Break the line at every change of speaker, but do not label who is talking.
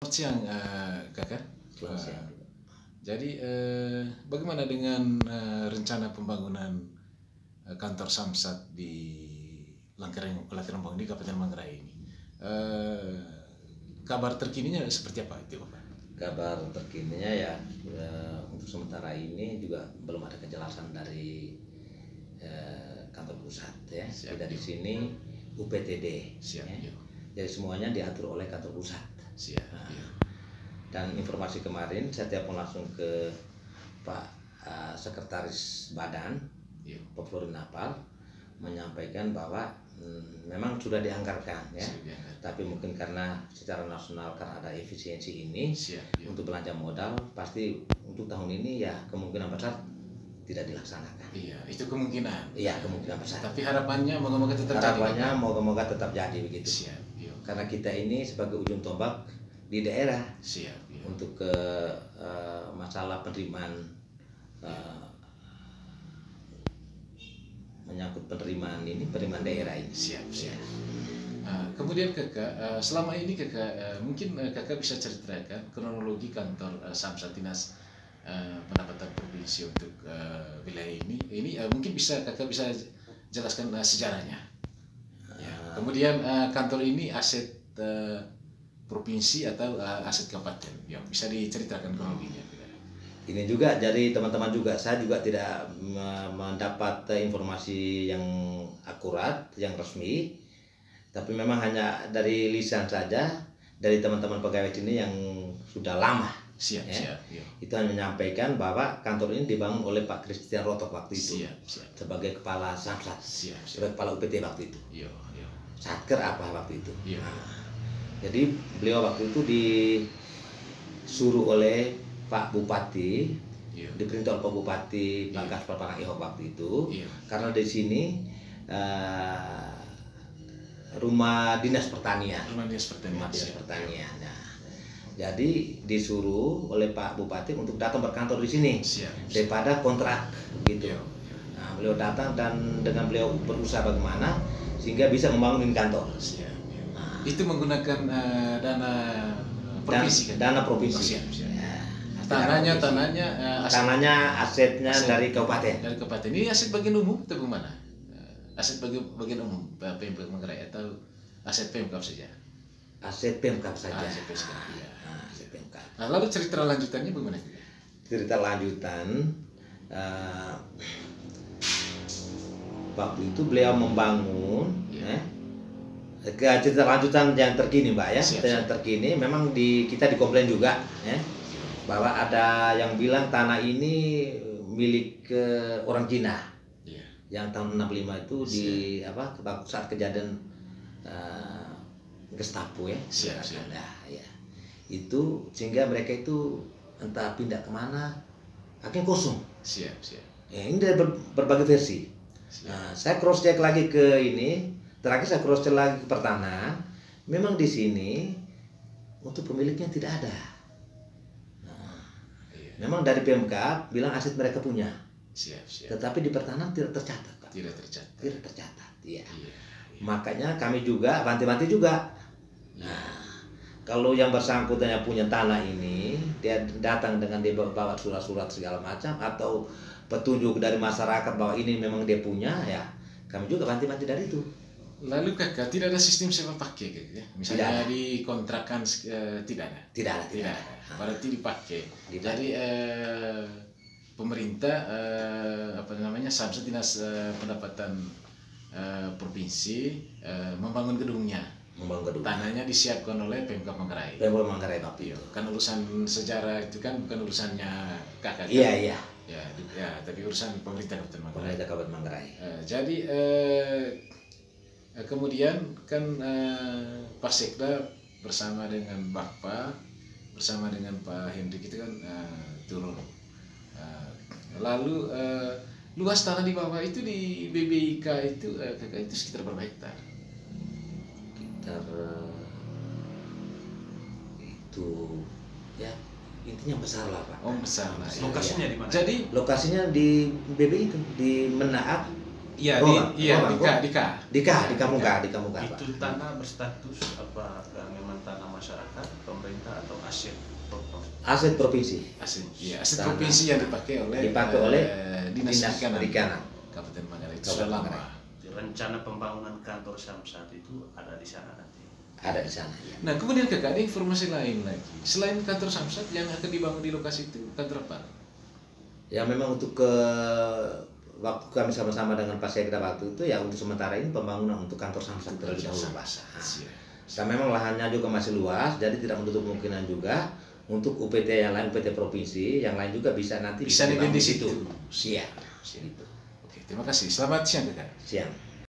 Selamat siang, Kakak.
Selamat siang.
Jadi bagaimana dengan rencana pembangunan kantor Samsat di Langkereng Bang di Kabupaten Manggarai ini? Kabar terkininya seperti apa itu, Bapak?
Kabar terkininya ya, untuk sementara ini juga belum ada kejelasan dari kantor pusat ya.
Siap,
Kita di sini UPTD.
Siap,
Ya. Jadi semuanya diatur oleh kantor pusat.
Siap.
Dan informasi kemarin saya telepon langsung ke Pak Sekretaris Badan, Pak Florin Napal, menyampaikan bahwa memang sudah dianggarkan ya. Tapi mungkin karena secara nasional kan ada efisiensi ini untuk belanja modal, pasti untuk tahun ini ya kemungkinan besar tidak dilaksanakan.
Iya, itu kemungkinan.
Iya, kemungkinan besar.
Tapi harapannya moga-moga tetap jadi.
Harapannya moga-moga tetap jadi begitu.
Siap.
Karena kita ini sebagai ujung tombak di daerah.
Siap.
Untuk ke masalah penerimaan, menyangkut penerimaan daerah ini.
Siap. Kemudian Kakak, selama ini Kakak, mungkin Kakak bisa ceritakan kronologi kantor Samsat Dinas Pendapatan Provinsi untuk wilayah ini. Ini mungkin Kakak bisa jelaskan sejarahnya. Kemudian kantor ini aset provinsi atau aset kabupaten, ya bisa diceritakan kronologinya.
Ini juga dari teman-teman juga, saya juga tidak mendapat informasi yang akurat, yang resmi, tapi memang hanya dari lisan saja dari teman-teman pegawai sini yang sudah lama.
Siap.
Itu hanya menyampaikan bahwa kantor ini dibangun oleh Pak Christian Rotok waktu itu.
Siap.
Sebagai kepala Samsat, sebagai kepala UPT waktu itu. Satker apa waktu itu. Jadi beliau waktu itu disuruh oleh Pak Bupati, diperintah oleh Pak Bupati Pak Gaspar Pangaiho waktu itu, karena di sini rumah dinas pertanian. Nah, jadi disuruh oleh Pak Bupati untuk datang berkantor di sini daripada kontrak gitu. Nah, beliau datang dan dengan beliau berusaha bagaimana sehingga bisa membangun kantor.
Itu menggunakan dana provinsi kan?
Dana provinsi. Tanahnya asetnya dari kabupaten.
Dari kabupaten. Ini aset bagian umum atau bagaimana? Aset bagian umum Pemkab Manggarai atau aset Pemkab saja?
Aset Pemkab saja.
Aset Pemkab.
Aset Pemkab.
Nah, lalu cerita lanjutannya bagaimana?
Cerita lanjutan waktu itu beliau membangun cerita lanjutan yang terkini, Mbak ya. Yang terkini memang kita dikomplain juga ya, bahwa ada yang bilang tanah ini milik orang Cina. Yang tahun 65 itu saat kejadian Gestapo ya. Itu sehingga mereka itu entah pindah kemana, akhirnya kosong. Ya, ini dari berbagai versi. Nah, saya cross check lagi ke ini. Terakhir saya cross check lagi ke pertanahan, memang di sini untuk pemiliknya tidak ada. Memang dari Pemkab bilang aset mereka punya, tetapi di pertanahan tidak tercatat. Tidak tercatat. Iya. Makanya kami juga banti-banti juga. Nah, kalau yang bersangkutan yang punya tanah ini dia datang dengan dia bawa surat-surat segala macam atau petunjuk dari masyarakat bahwa ini memang dia punya, ya kami juga banti-banti dari itu.
Lalu Kakak, tidak ada sistem sewa pakai ya? Misalnya dikontrakkan tidak ada.
Tidak ada.
Berarti dipakai. Jadi pemerintah Samsat Dinas Pendapatan Provinsi membangun gedungnya. Tanahnya disiapkan oleh Pemkab Manggarai.
Pemkab Manggarai waktu itu.
Kan urusan sejarah itu kan bukan urusannya Kakak.
Iya.
Ya, tapi urusan pemerintah Kabupaten Manggarai. Jadi kemudian kan Pak Sekda bersama dengan Bapak, bersama dengan Pak Hendrik itu kan turun. Lalu luas tanah di bawah itu di BBIK itu Kakak itu sekitar berapa hektar?
Sekitar itu ya intinya besar lah, Pak.
Besar lah.
Lokasinya di mana?
Jadi
lokasinya di BBI itu di Menaat.
Di Kamuka.
Itu tanah berstatus apa memang tanah masyarakat, pemerintah atau
aset provinsi.
Aset provinsi yang dipakai oleh Dinas Perikanan Kabupaten Manggarai itu sudah lama.
Rencana pembangunan kantor Samsat itu ada di sana nanti.
Ada di sana. Ya.
Nah, kemudian Kakak ada informasi lain lagi. Selain kantor Samsat yang akan dibangun di lokasi itu, kantor apa?
Ya memang untuk waktu kami sama-sama dengan Pak Sekda waktu itu ya untuk sementara ini pembangunan untuk kantor Samsat terlebih dahulu, Pak. Dan memang lahannya juga masih luas, jadi tidak menutup kemungkinan juga untuk UPT yang lain, UPT provinsi yang lain juga bisa nanti
bisa dibangun di situ.
Siap.
Oke, terima kasih. Selamat siang, Kakak.
Siang.